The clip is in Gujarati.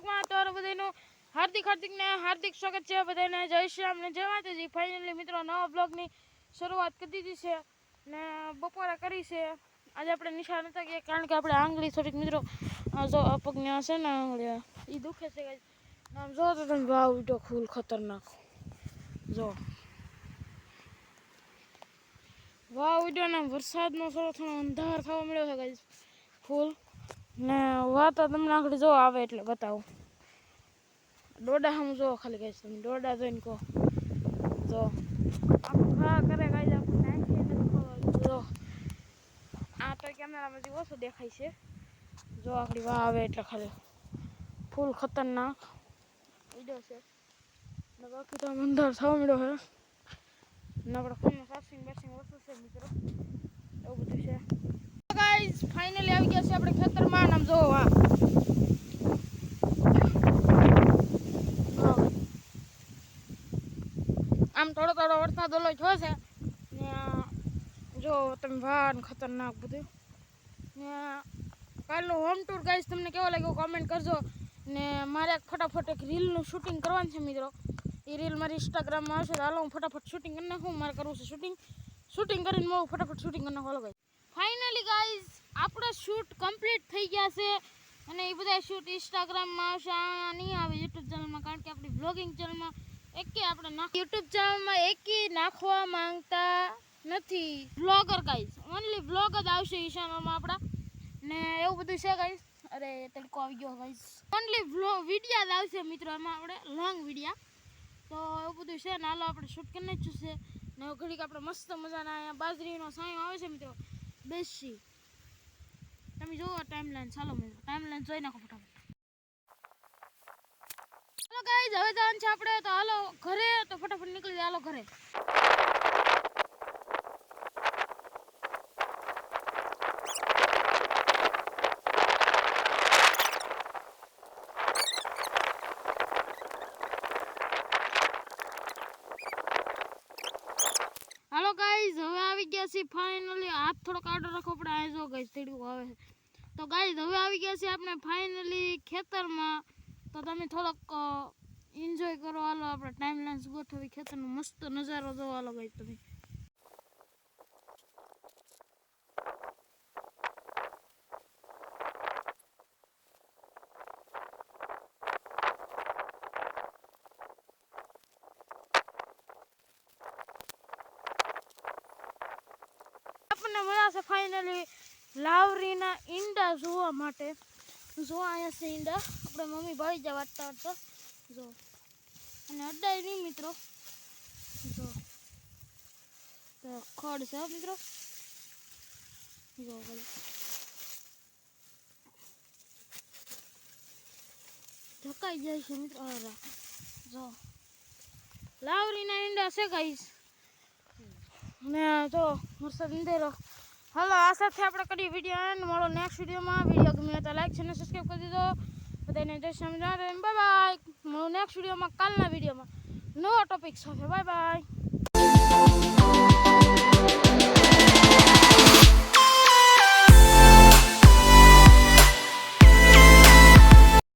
બ્લોગમાં તમારું બધાનું હાર્દિક સ્વાગત છે. બધાને જય શ્રી રામ ને જય માતાજી. ફાઇનલી મિત્રો નવા બ્લોગની શરૂઆત કરી દીધી છે ને બપોરે કરી છે. આજે આપણે નિશાળ નતા ગયા કારણ કે આપણે આંગળી થોડીક મિત્રો જો પગને હશે ને આંગળી એ દુખે છે. આમ જો તો તમે ભાવ ઉઠો ફૂલ ખતરનાક જો વાવ ઉડ્યો ને વરસાદનો થોડો અંધાર થવા મળ્યો છે ગાઈસ ફૂલ ને વાતો તમને આખડી જો આવે એટલે બતાવું. ડોડા હમ જો ખાલી ગાઈસ તમે ડોડા જોઈને કહો જો આખું ખા કરે ગાઈસ આપણને આંખી નથી ખબર જો આ તો કેમેરામાંથી ઓછું દેખાય છે. જો આખડી વાહ આવે એટલે ખાલી ફૂલ ખતરનાક ઉડ્યો છે ને બાકી તો અંધાર થવા મળ્યો છે ને આપણે ફોનમાં ચાર્જિંગ વસ્તુ છે મિત્રો એવું બધું છે. ગાઈસ ફાઇનલી આવી ગયા છે આપણે ખેતરમાં. નામ જો વાહ આમ થોડો વરસાદ ઓલો થયો છે ને જો તમે વાહ ખતરનાક બધું ને કાલનું હોમ ટૂર ગાઈસ તમને કેવો લાગ્યો કોમેન્ટ કરજો. ને મારે ફટાફટ એક રીલનું શૂટિંગ કરવાનું છે મિત્રો. એ રીલ મારી ઇન્સ્ટાગ્રામમાં આવશે તો હાલો હું ફટાફટ શૂટિંગ કરી નાખું. મારે કરવું છે શૂટિંગ કરીને હું ફટાફટ શૂટિંગ કરી નાખું. હાલો ગાઈસ ફાઇનલી ગાઈસ આપણે શૂટ કમ્પ્લીટ થઈ ગયા છે અને એ બધા શૂટ ઇન્સ્ટાગ્રામમાં આવશે. આ નહીં આવે યુટ્યુબ ચેનલમાં કારણ કે આપણી બ્લોગિંગ ચેનલમાં યુટ્યુબ ચેનલમાં એકી નાખવા માંગતા નથી. બ્લોગર ગાઈસ ઓનલી બ્લોગ જ આવશે એ ચેનલમાં આપણા ને એવું બધું છે ગાઈસ. અરે તડકો આવી ગયો ગાઈસ. ઓનલી વિડીયા જ આવશે મિત્રો એમાં આપણે લોંગ વિડીયા તો એવું બધું છે ને હાલો આપણે શૂટ કરીને જ છે ને ઘડીક આપણે મસ્ત મજાના અહીંયા બાજરીનો સાયો આવે છે મિત્રો બેસી તમે જુઓ ટાઈમલાઈન. ચાલો મિત્રો ટાઈમલાઈન જોઈ નાખો ફટાફટ. હાલો ગાઈસ હવે જવાનું છે આપણે તો હાલો ઘરે તો ફટાફટ નીકળી જાય. હાલો ઘરે. હાલો ગાઈઝ હવે આવી ગયા છે ફાઇનલી. હાથ થોડોક આડો રાખવો પડે. આ જો ગાઈઝ તડકો આવે છે તો ગાઈઝ હવે આવી ગયા છે આપણે ફાઇનલી ખેતરમાં. તો તમે થોડોક એન્જોય કરો. હાલો આપણે ટાઈમ લાઈન ગોઠવી ખેતરનો મસ્ત નજારો જોવો. હાલો ગાઈઝ તમે મળ્યા છે ફાઇનલી લાવરીના ઈંડા જોવા માટે. જો અહીંયા છે ઈંડા. આપણે મમ્મી ભાઈ જા વાટતા જો અને અડાય નહીં મિત્રો. જો તો ખડ છે મિત્રો. જો ભાઈ ઢકાઈ જાય છે મિત્રો. જો લાવરીના ઈંડા છે ગાઈસ ને જો વરસાદ અંધેરો. હાલો આ સાથે આપણે કરીએ વિડીયો એન્ડ. મળો નેક્સ્ટ વિડીયોમાં. વિડીયો ગમે તો લાઈક અને સબસ્ક્રાઈબ કરી દીધો. બધાને જય શ્રી રામ બાય બાય. મળો નેક્સ્ટ વિડીયોમાં કાલના વિડીયોમાં નવો ટોપિક સાથે. Bye bye.